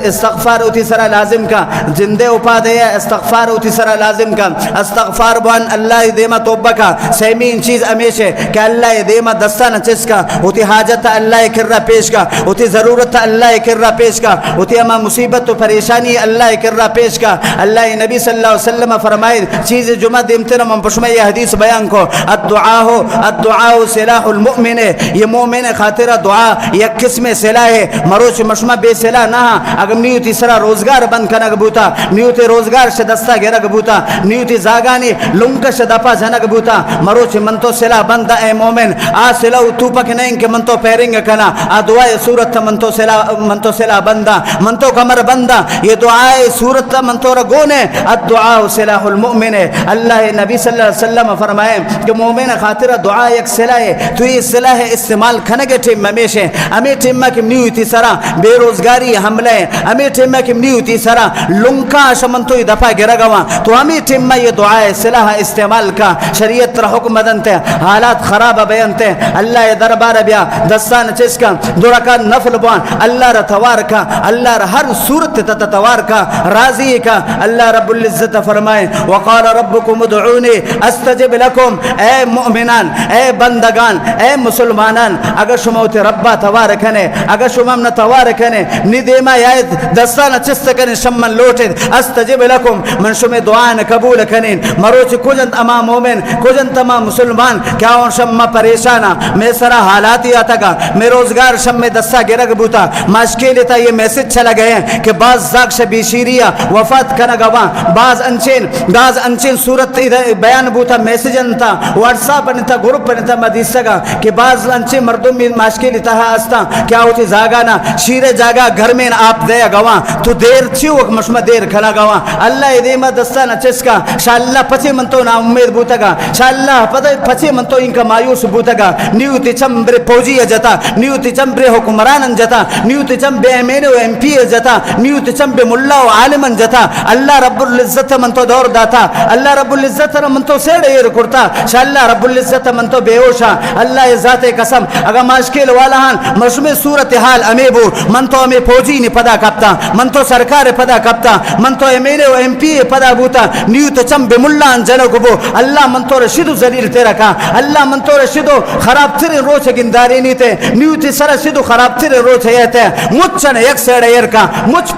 استغفار اتی سرا لازم کا جندے اپا دے استغفار اتی سرا لازم کا استغفار بوان اللہ دیما توبہ کا سیمین چیز امیشے کہ اللہ دیما دستہ نچس کا اتی حاجت اللہ اکرہ پیش کا اتی ضرورت اللہ اکرہ پیش کا اتی اما مصیبت و پریشانی اللہ اکرہ پیش کا اللہ نبی صلی اللہ علیہ وسلم فرمائے چیز جمعہ دیمتنا من پشمہ یہ حدیث بیان کو الدعاء سلاح المؤمن یہ مومن خاطرہ دعا یک قسم سلاح ہے مروچ مشمہ بے سلاح نہ اگر نیوتی سرا روزگار بند کنگ بوتا نیوتی روزگار شدستا گرگ بوتا نیوتی زاگانی لنک شدپا جنگ بوتا مروچ من تو سلاح بند اے مومن آ سلاح تو پک نہیں کہ من تو پیرنگ کنا آ دعائے صورت من تو سلاح بندا من تو کمر بندا یہ دعائے صورت من تو رگونے الدعاء سلاح المؤمن اللہ نبی صلی اللہ علیہ وسلم فرمائے کہ مومن خاطر دعا ایک سلاح ہے تو یہ سلاح استعمال کھنگے ٹیم ممیشے ہمیں ٹیم کم نہیں ہوتی سرا بے روزگاری حملے ہمیں ٹیم کم نہیں ہوتی سرا لنکا شمن تو دفع گرا گوا تو ہمیں ٹیم یہ دعا سلاح استعمال کا شریعت را حکم دنتے حالات خراب بیانتے اللہ دربار بیا دستان چس کا درکا نفل بوان اللہ را توار کا اللہ را ہر صورت تتوار کا راضی کا اللہ رب العزت فرمائے وقال ربکم ادعونی استجب لکم اے مؤمنان اے بندگان اے مسلمانان اگر شموت ربا توار کنے اگر شمم نہ توار کنے ندیما یاد دستان چست کنے شمن لوٹد استجب لکم من شم دعان قبول کنین مروچ کجنت اما مومن کجنت اما مسلمان کیا ان شم پریشانا میں سرا حالاتی آتا گا میں روزگار شم میں دستا گرگ بوتا مشکل تا یہ میسج چلا گئے ہیں کہ بعض زاکش بیشیریا وفات کنا گوا بعض انچین صورت بیان بوتا میسج انتا واتساپ انتا گروپ انتا مدیسا گا کہ بعض انچین مردم میں مشکل تا ہستا کیا ہوتی زاگانا شیر جاگا گھر میں آپ دیا گوا تو دیر چیو وقت مشمہ دیر کھلا گوا اللہ دیما دستا نچس کا شاء اللہ پچے من تو نا امید بوتا گا شاء اللہ پچے من تو ان کا مایوس بوتا گا نیوتی چمبر پوجی جتا نیوتی چمبر حکمران جتا نیوتی چمبر امین و ایم پی جتا نیوتی چمبر ملا و عالم جتا اللہ رب العزت من تو دور داتا اللہ رب العزت من تو سیڑ ایر کرتا شاء اللہ رب العزت من تو بیوشا اللہ ذات قسم اگر مشکل والا ہن مشمع صورتحال امیبو من تو امی پوجی نی پدا کپتا من تو سرکار پدا کپتا من تو ایم و ایم پی پدا بوتا نیوت چمب ملان جنو بو اللہ من تو رشدو زلیل تیرا کا اللہ من تو رشدو خراب تر روچ گنداری نیتے نیوت سر شدو خراب تر روچ ایتے مچن یک سیڑ ایر کا مچ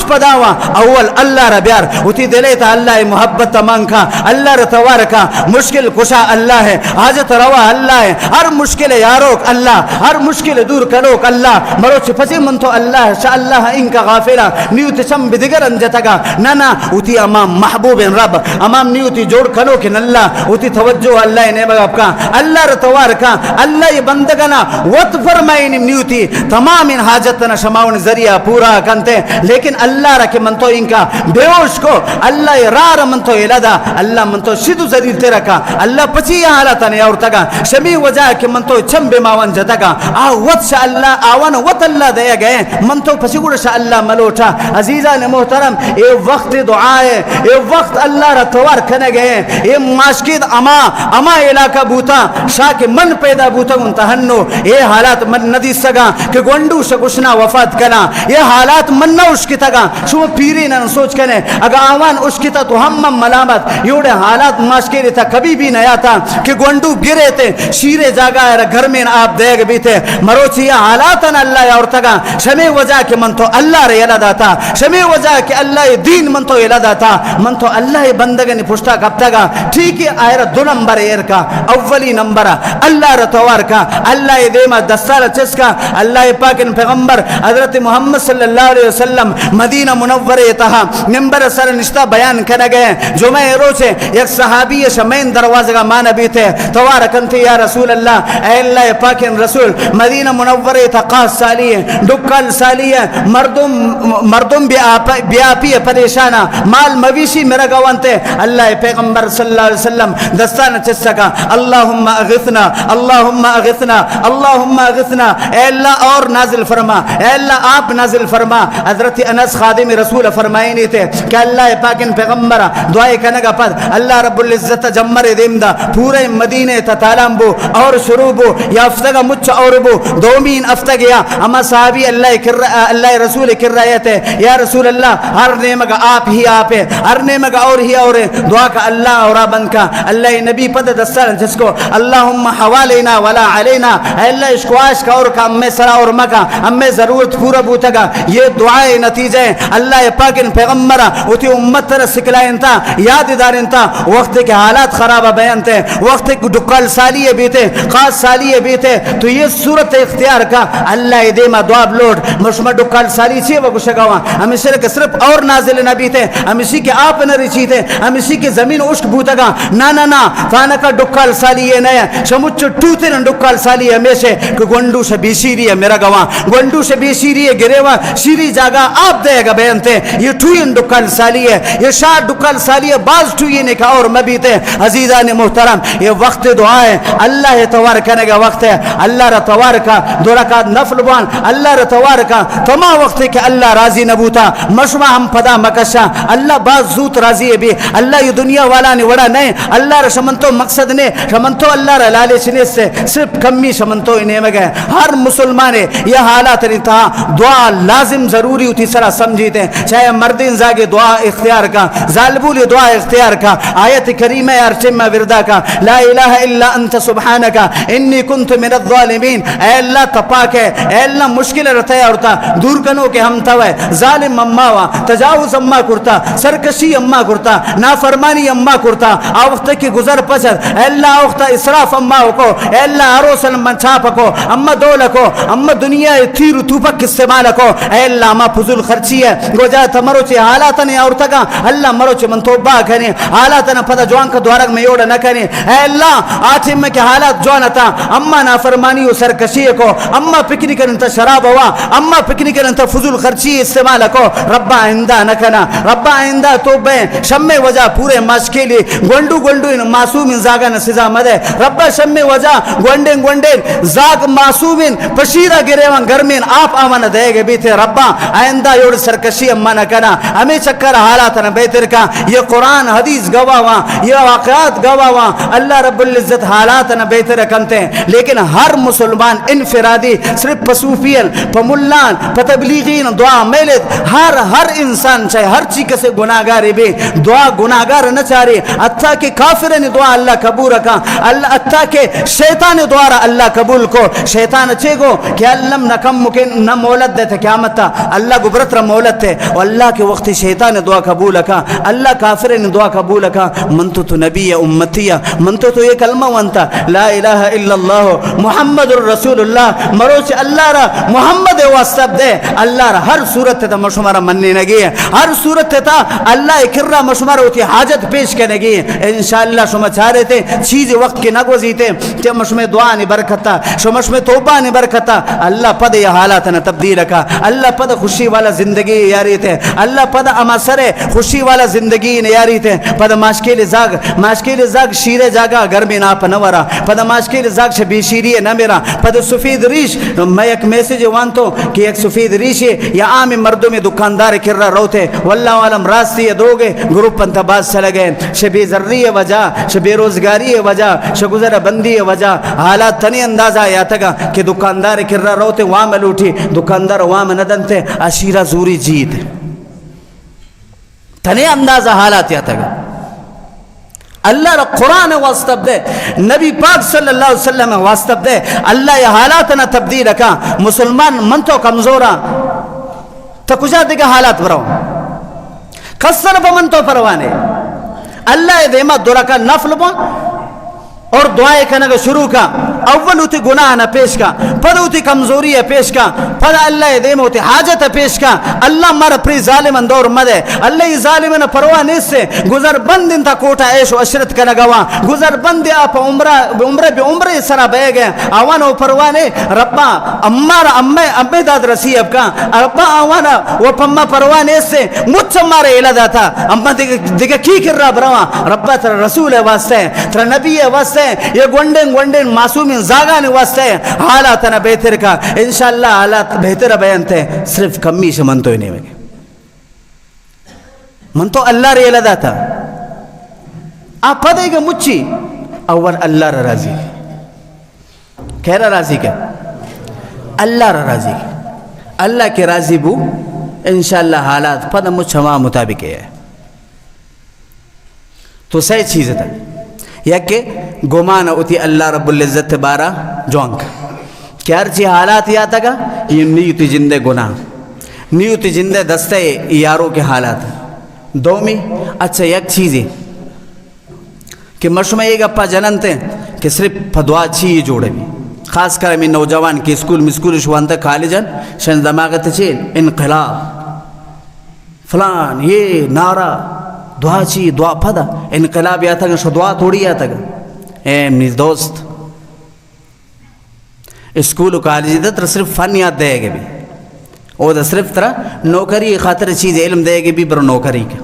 پداوا اول اللہ را بیار اتی دلیتا اللہ محبت تمان کا اللہ را توار کا مشکل کشا اللہ ہے حاجت روا اللہ ہے ہر مشکل یاروک اللہ ہر مشکل دور کلوک اللہ مروچ پسی من تو اللہ شاء اللہ ان کا غافلہ نیوت چم بدگر انجتا گا نانا اتی امام محبوب رب امام نیوتی جوڑ کلو کہ اللہ اتی توجہ اللہ نے بغب کا اللہ رتوار کا اللہ یہ بندگنا وط فرمائن نیوتی تمام ان حاجتنا شماؤن ذریعہ پورا کنتے لیکن اللہ رکھ من تو ان کا بیوش کو اللہ رار من تو الدا اللہ من تو شدو ذریع تیرا کا اللہ پچی حالتا نے اور تگا شمی وجہ کہ من تو چمب ماون جتا گا وط شاء اللہ آوان وط اللہ دیا گئے من تو پسی گوڑ شاء اللہ ملو لوٹا عزیزان محترم اے وقت دعا ہے اے وقت اللہ را توار کھنے گئے اے ماشکید اما علاقہ بوتا شاہ کے من پیدا بوتا انتہنو اے حالات من ندی سگا کہ گونڈو شکشنا وفات کنا یہ حالات من نہ اشکتا گا شو پیری نہ سوچ کنے اگر آوان اشکتا تو ہم ملامت یوڑے حالات ماشکید تھا کبھی بھی نیا تھا کہ گونڈو گرے تھے شیرے جاگا ہے گھر میں آپ دیکھ بھی تھے مروچی یہ حالاتاً اللہ یا ارتگا شمی وجہ کہ من تو اللہ رہ یلدا تھا شمی وجہ کہ اللہ دین من تو یلدا تھا من تو اللہ بندگن پشتا کبتا گا ٹھیک ہے آئر دو نمبر ایر کا اولی نمبر اللہ رتوار کا اللہ دیما دستار چس کا اللہ پاک پیغمبر حضرت محمد صلی اللہ علیہ وسلم مدینہ منور تہا نمبر سر نشتہ بیان کرنے گئے جمعہ روچے ایک صحابی شمین دروازہ کا مانا بھی تھے توار کنتے یا رسول اللہ اے اللہ پاک رسول مدینہ منور تقاس سالی ڈکل سالی مردم بیاپی پریشانہ مال مویشی میرا گوانتے اللہ پیغمبر صلی اللہ علیہ وسلم دستان چسکا اللہم اغثنا اللہم اغثنا اللہم اغثنا اے اللہ اور نازل فرما اے اللہ آپ نازل فرما حضرت انس خادم رسول فرمائی نہیں تھے کہ اللہ پاک پیغمبر دعائے کنگا پد اللہ رب العزت جمر دیم دا پورے مدینے تتالام بو اور شروع بو یا افتگا مچ اور بو دومین افتگ یا اما صحابی اللہ رسول کر رہے تھے یا رسول اللہ ہر نعمہ آپ ہی آپ ہے ہر نعمہ اور ہی اور دعا کا اللہ اور بند کا اللہ نبی پد دستر جس کو اللہم حوالینا ولا علینا اے اللہ اشکواش کا اور کا امی سرا اور مکا امی ضرورت پورا بوتا گا یہ دعائے نتیجہ اللہ پاک پیغمبر اتی امت تر سکلائن تا یاد دارن تا وقت کے حالات خراب بیان تھے وقت ڈکل سالیے بیتے خاص سالیے بیتے تو یہ صورت اختیار کا اللہ دیما دعا بلوڈ مشمع ڈکل سالی چیئے وہ کچھ گوا ہم اسی کے صرف اور نازل نبی تھے ہم اسی کے آپ نہ رچی تھے ہم اسی کے زمین اشک بوتا گا نا فانکا ڈکل سالیے نیا شمچ ٹوتے ن ڈکل سالی ہمیشہ کہ گونڈو سے بی شیری ہے میرا گوا گونڈو سے بی شیری ہے گریوا شیری جاگا آپ دے گا بیان تھے یہ ٹوین ڈکل سالی ہے یہ شاہ ڈکل سالی ہے باز ٹوین کا اور مبیتے عزیزان محترم یہ وقت دعا ہے اللہ توار کرنے کا وقت ہے اللہ را توار کا دو رکعت نفل بان اللہ را توار کا تما وقت ہے کہ اللہ راضی نبوتا مشمع ہم پدا مکشا اللہ باز زوت راضی ہے بھی اللہ یہ دنیا والا نے وڑا نہیں اللہ را شمنتو مقصد نے شمنتو اللہ را لالچ نے سے صرف کمی شمنتو انہیں مگئے ہر مسلمان یہ حالات رہتا دعا لازم ضروری ہوتی سرا سمجھیتے ہیں چاہے مردین زاگے دعا اختیار کا ظالبولی دعا اختیار کا آیت کریمہ ارچمہ وردا کا لا الہ الا انت سبحانکا انی کنت من الظالمین اے اللہ تپاک ہے اے اللہ مشکل رہتا ہے اورتا دور کنو کہ ہم توے ظالم اماوا تجاوز اما کرتا سرکشی اما کرتا نافرمانی اما کرتا آوقت کی گزر پچھت اے اللہ آوقت اسراف اما کو اے اللہ عروسل من چھاپ کو اما دول کو اما دنیا تیر توپک استعمال کو اے اللہ اما فضول خرچی ہے گوجہ تمرو چی حالاتن اورتا کا اللہ مرو چی من توبہ کریں حالاتن پتا جوان کا دوارک میں یوڑا نہ کریں اے اللہ آتم میں کہ حالات جوانتا اما نافرمانی و سرکشی کو اما پکنی کرنتا شراب ہوا اما پکنی کرنتا فضول خرچی استعمال کو ربا آئندہ نہ کنا ربا آئندہ توبہ شم وجہ پورے مشکلی گونڈو معصوم زاگا نسزا مدے ربا شم وجہ گونڈیں زاگ معصوم پشیدہ گریوان گرمین آپ آمان دے گے بیتے ربا آئندہ یوڑ سرکشی اما نہ کنا ہمیں چکر حالاتنا بہتر کا یہ قرآن حدیث گواہاں یہ واقعات گواہاں اللہ رب العزت حالاتنا بہتر کنتے ہیں لیکن ہر مسلمان انفرادی صرف پسوفیل پملان پتبلیغین دعا میلت ہر انسان چاہے ہر چیز سے گناہگاری بھی دعا گناہگار نہ چاہے حتیٰ کہ کافر نے دعا اللہ قبول رکھا اللہ حتیٰ کہ شیطان دوارا اللہ قبول کو شیطان اچھے گو کہ اللہ نکم مکن نہ مولد دیتے قیامت تا اللہ گبرت را مولد تے و اللہ کے وقت شیطان دعا قبول رکھا اللہ کافر نے دعا قبول رکھا منتو تو نبی امتی منتو تو یہ کلمہ وانتا لا الہ الا اللہ محمد الرسول اللہ مروچ اللہ را محمد واسطب دے اللہ را ہر صورت تا مشمارا مننے نگی ہے ہر صورت تا اللہ اکرہ مشمارا ہوتی حاجت پیش کرنے گی انشاءاللہ شما چاہ رہے تھے چیز وقت کی نگوزی تھے کہ مشمع دعا نے برکتا شمشمع توبہ نے برکتا اللہ پد یہ حالات نے تبدیل رکھا اللہ پد خوشی والا زندگی یاری تھے اللہ پد اما سر خوشی والا زندگی یاری تھے پد ماشکیل زاگ شیر جاگا گرمی ناپ نورا پد ماشکیل زاگ شبی شیری نمیرا پد سفید ریش میں ایک میسیج وانتو کہ ایک سفید ریش یا عام مردم دکاندار کر رہا روتے واللہ عالم راستی دوگے گروپ انتباز چلے گئے شبی ذری وجہ شبی روزگاری وجہ شگزر بندی وجہ حالات تنی اندازہ یا تگا کہ دکاندار کر رہا روتے وام لوٹی دکاندار وام ندنتے اشیرہ زوری جیت تنی اندازہ حالات یا تگا اللہ را قرآن واسطب دے نبی پاک صلی اللہ علیہ وسلم واسطب دے اللہ یہ حالاتنا تبدیل رکھا مسلمان من تو کمزورا تو کجا دیگا حالات براؤ کسر پا من تو پروانے اللہ دیما دورا کا نفل با اور دعائے کنگا شروع کا اول ہوتی گناہ نہ پیش کا پد ہوتی کمزوری پیش کا پد اللہ دیم ہوتی حاجت پیش کا اللہ مر پری ظالم اندور مدے اللہ ظالم نہ پرواہ نہیں سے گزر بند انتا کوٹا عیش و عشرت کنگا گزر بند آپ عمرہ بے عمرہ سرا بے گئے آوانا و پرواہ نہیں ربا امارا امی داد رسی اب کا ربا آوانا و پما پرواہ نہیں سے مجھ مارے الہ تھا اما دیکھا کی کر رہا بروا ربا تر رسول واسطے تر نبی واسطے یہ گونڈن معصومین زاگان واسطے حالات نہ بہتر کا انشاءاللہ حالات بہتر بیان تھے صرف کمی سے من تو ہی نہیں ہوئے من تو اللہ رے لدا تھا آپ پدے گا مچھی اول اللہ را راضی کہہ رہا راضی کیا اللہ را راضی اللہ کے راضی بو انشاءاللہ حالات پدہ مجھ ہوا مطابق ہے تو صحیح چیز تھا یا کہ گمان ہوتی اللہ رب العزت بارہ جوانک کہ ہر چی حالات یا تگا یہ نیوتی جندے گناہ نیوتی جندے دستے یاروں کے حالات دومی اچھا یک چیزی کہ مشمع ایک اپا جننتے کہ صرف پدوا چی جوڑے بھی خاص کر میں نوجوان کی اسکول شوانتا کالجن شن دماغت چیل انقلاب فلان یہ نعرہ دعا چی دعا پدا انقلاب یا تھا شو دعا تھوڑی یا تھا اے میز دوست اسکول و کالجی دا تر صرف فن یاد دے گے بھی او دا صرف ترہ نوکری خاطر چیز علم دے گے بھی برو نوکری کا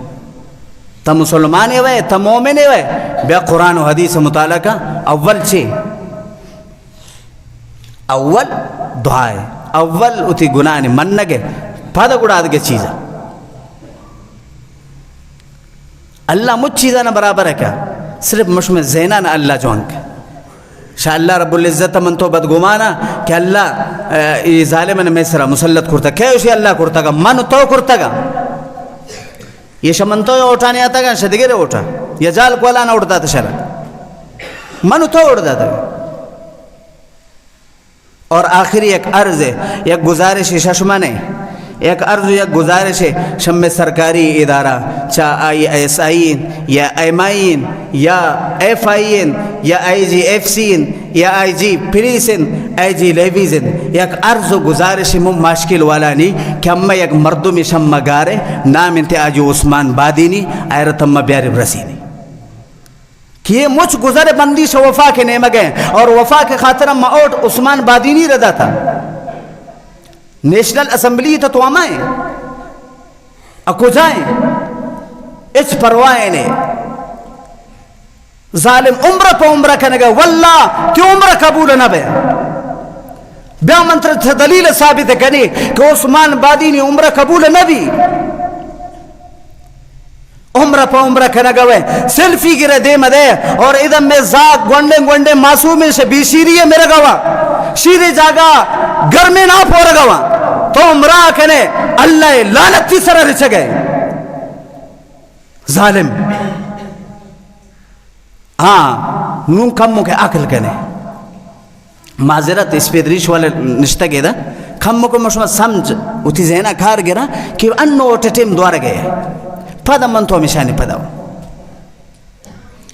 تا مسلمان ہوئے تا مومن ہوئے بیا قرآن و حدیث مطالعہ کا اول چی اول دعائے اول اتی گناہ نے من نگے پادا گڑا دے چیزا اللہ مجھ چیزانا برابر ہے کیا صرف مشمع زینانا اللہ جوانک شاہ اللہ رب العزت من تو بدگمانا کہ اللہ یہ ظالمن میں سرا مسلط کرتا کیا اسے اللہ کرتا گا من تو کرتا گا یہ شاہ من تو اٹھانے آتا گا شدگرے اٹھا یا جال کولانا اٹھتا تھا شرع من تو اٹھتا تھا اور آخری ایک عرض ہے یک گزارش ششمانے ایک عرض یا گزارش ہے شم سرکاری ادارہ چاہ آئی ایس آئین یا ایم آئین یا ایف آئین یا آئی جی ایف سین یا آئی جی پریسن آئی جی لیویزن یک عرض و گزارش مشکل والا نہیں کہ ہم یک مردم شم گارے نام انتے آجو عثمان بادینی ایرت ہم بیار برسینی کہ یہ مجھ گزر بندیش وفا کے نیمگ ہیں اور وفا کے خاطر ہم اوٹ عثمان بادینی ردا تھا نیشنل اسمبلی تو آمائیں اکو جائیں اچ پروائیں نے ظالم عمرہ پہ عمرہ کہنے گا واللہ کہ عمرہ قبول نہ بے بیا منتر تھا دلیل ثابت ہے کہنی کہ عثمان بادی نے عمرہ قبول نہ بھی عمرہ پہ عمرہ کہنے گا سیلفی گرے دے مدے اور ادھم میں ذات گونڈے معصومی سے بھی شیری ہے میرا گوا شیری جاگا گھر میں نہ پورا گوا تو عمرہ کہنے اللہ لعنتی سرہ رچ گئے ظالم ہاں نون کم مکہ عقل کہنے معذرت اس پہ دریش والے نشتہ گئے دا کم مکہ مشمع سمجھ اتی ذہنہ کھار گرا کہ انو ٹٹیم دوار گئے پدا من تو ہمیشہ نہیں پدا ہو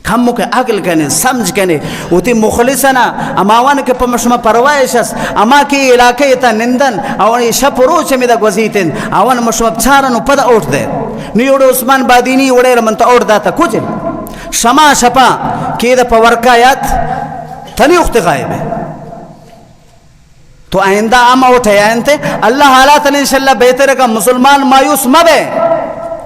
کھمو کے عقل کہنے سمجھ کہنے اتی مخلصنا اماوان کے پمشمہ پروائشس اما کی علاقے تا نندن اوانی شپ روچ میں دا گوزیتن اوان مشمہ چارنو پدا اوٹ دے نیوڑے عثمان بادینی اوڑے رمن تا اوٹ داتا کچھ شما شپا کی دا پورکایات تنی اخت غائب ہے تو آئندہ اما اوٹھے آئندے اللہ حالات انشاءاللہ بہتر کا مسلمان مایوس مبے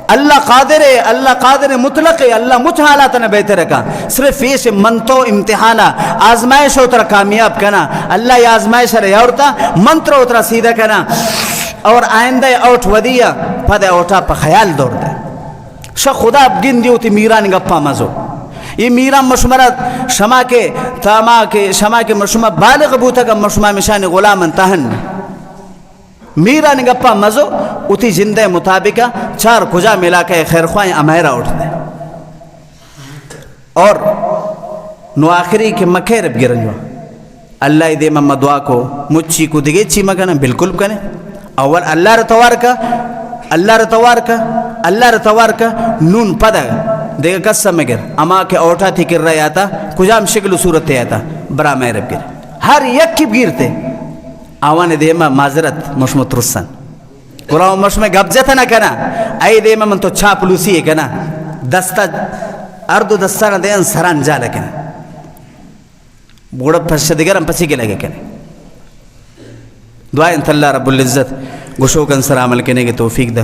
اللہ قادر مطلق ہے اللہ مجھ حالات نے بہتر کا صرف یہ سے منتو امتحانہ آزمائش ہوتا کامیاب کنا اللہ یہ آزمائش رہے ہوتا منتر ہوتا سیدھا کنا اور آئندہ اوٹ ودیا پد اوٹا پا خیال دور دے شا خدا گن دیو تی میران گپا مزو یہ میران مشمرت شما کے تاما کے شما کے مشمہ بالغ بوتا کا مشمہ مشان غلام انتہن میران گپا مزو اتی زندہ مطابقہ چار کجا ملا کے خیر خواہیں امہرہ اٹھ دے اور نو آخری کے مکھے رب گرن جو اللہ دے محمد دعا کو مچی کو دگے چی مکنا بالکل کنے اول اللہ رتوار کا اللہ رتوار کا نون پدا دیکھا قسم مگر اما کے اوٹا تھی کر رہا آتا کجام شکل صورت تے آتا برا میں رب گر ہر یک کی گرتے آوان دیما معذرت مشمت رسن قرآن مشمہ گبزت نہ کنا ای دیما من تو چھاپ لوسی ہے کنا دستا اردو دستانہ دین سران جا لکن بوڑا پس دیگرم پسی کے لگے کنے دعائیں انت اللہ رب العزت گوشو کن سر عمل کنے کے توفیق دا